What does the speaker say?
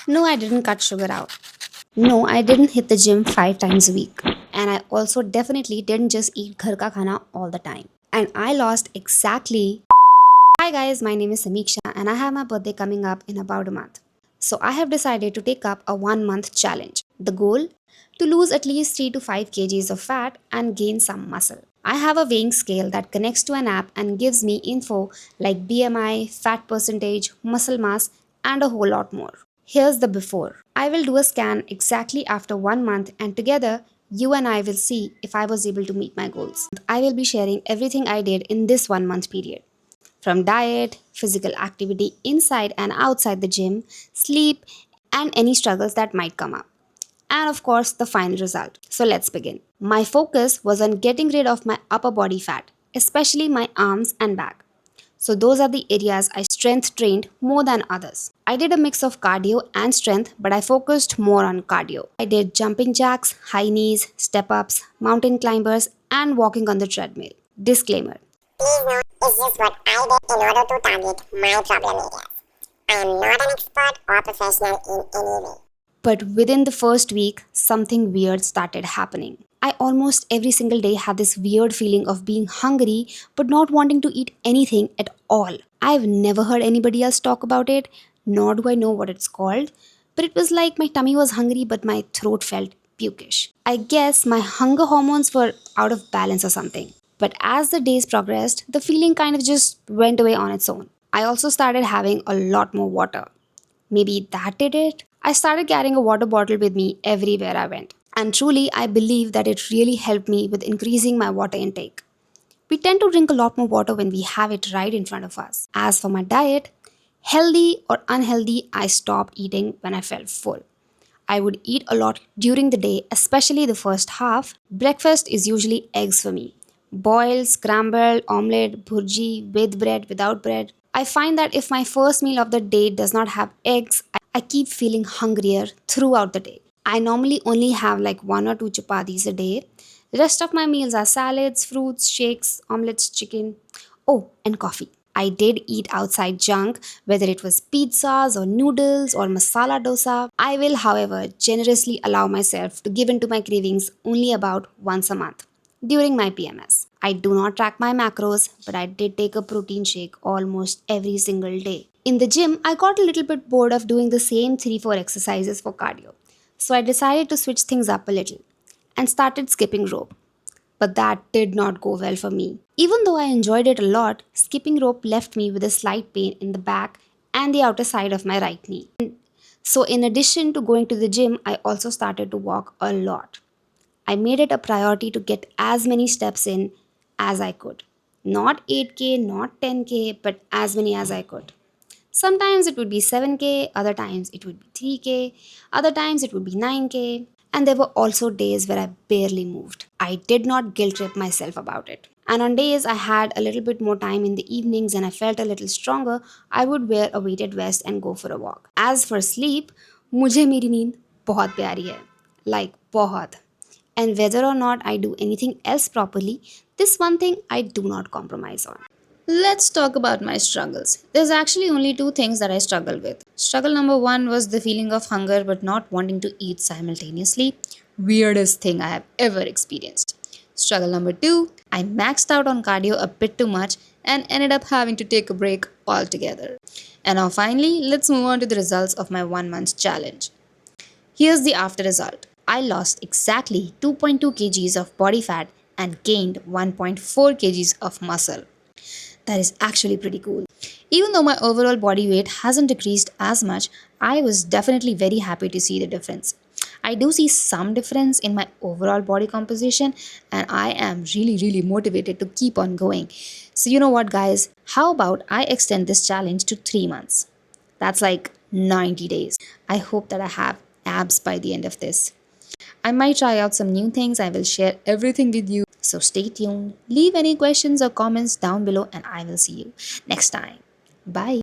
No, I didn't cut sugar out. No, I didn't hit the gym 5 times a week. And I also definitely didn't just eat ghar ka khana all the time. And I lost exactly. Hi guys, my name is Samiksha and I have my birthday coming up in about a month. So I have decided to take up a 1 month challenge. The goal? To lose at least 3 to 5 kgs of fat and gain some muscle. I have a weighing scale that connects to an app and gives me info like BMI, fat percentage, muscle mass, and a whole lot more. Here's the before. I will do a scan exactly after 1 month, and together, you and I will see if I was able to meet my goals. I will be sharing everything I did in this 1 month period, from diet, physical activity inside and outside the gym, sleep, and any struggles that might come up. And of course, the final result. So let's begin. My focus was on getting rid of my upper body fat, especially my arms and back. So those are the areas I strength trained more than others. I did a mix of cardio and strength, but I focused more on cardio. I did jumping jacks, high knees, step ups, mountain climbers, and walking on the treadmill. Disclaimer. Please note, it's just what I did in order to target my problem areas. I am not an expert or professional in any way. But within the first week, something weird started happening. I almost every single day had this weird feeling of being hungry but not wanting to eat anything at all. I've never heard anybody else talk about it, nor do I know what it's called, but it was like my tummy was hungry but my throat felt pukish. I guess my hunger hormones were out of balance or something. But as the days progressed, the feeling kind of just went away on its own. I also started having a lot more water. Maybe that did it. I started carrying a water bottle with me everywhere I went. And truly, I believe that it really helped me with increasing my water intake. We tend to drink a lot more water when we have it right in front of us. As for my diet, healthy or unhealthy, I stopped eating when I felt full. I would eat a lot during the day, especially the first half. Breakfast is usually eggs for me. Boiled, scrambled, omelette, bhurji, with bread, without bread. I find that if my first meal of the day does not have eggs, I keep feeling hungrier throughout the day. I normally only have like 1 or 2 chapatis a day. The rest of my meals are salads, fruits, shakes, omelets, chicken. Oh, and coffee. I did eat outside junk, whether it was pizzas or noodles or masala dosa. I will, however, generously allow myself to give in to my cravings only about once a month during my PMS. I do not track my macros, but I did take a protein shake almost every single day. In the gym, I got a little bit bored of doing the same 3 4 exercises for cardio. So I decided to switch things up a little and started skipping rope. But that did not go well for me. Even though I enjoyed it a lot, skipping rope left me with a slight pain in the back and the outer side of my right knee. So, in addition to going to the gym, I also started to walk a lot. I made it a priority to get as many steps in as I could. Not 8K, not 10K, but as many as I could. Sometimes it would be 7K, other times it would be 3K, other times it would be 9K, and there were also days where I barely moved. I did not guilt trip myself about it. And on days I had a little bit more time in the evenings and I felt a little stronger, I would wear a weighted vest and go for a walk. As for sleep, मुझे मेरी नींद बहुत प्यारी है. Like बहुत. And whether or not I do anything else properly, this one thing I do not compromise on. Let's talk about my struggles. There's actually only two things that I struggle with. Struggle number one was the feeling of hunger but not wanting to eat simultaneously. Weirdest thing I have ever experienced. Struggle number two, I maxed out on cardio a bit too much and ended up having to take a break altogether. And now, finally, let's move on to the results of my 1 month challenge. Here's the after result. I lost exactly 2.2 kgs of body fat and gained 1.4 kgs of muscle. That is actually pretty cool. Even though my overall body weight hasn't decreased as much, I was definitely very happy to see the difference. I do see some difference in my overall body composition, and I am really motivated to keep on going. So, you know what, guys? How about I extend this challenge to 3 months? That's like 90 days. I hope that I have abs by the end of this. I might try out some new things. I will share everything with you. So stay tuned. Leave any questions or comments down below, and I will see you next time. Bye.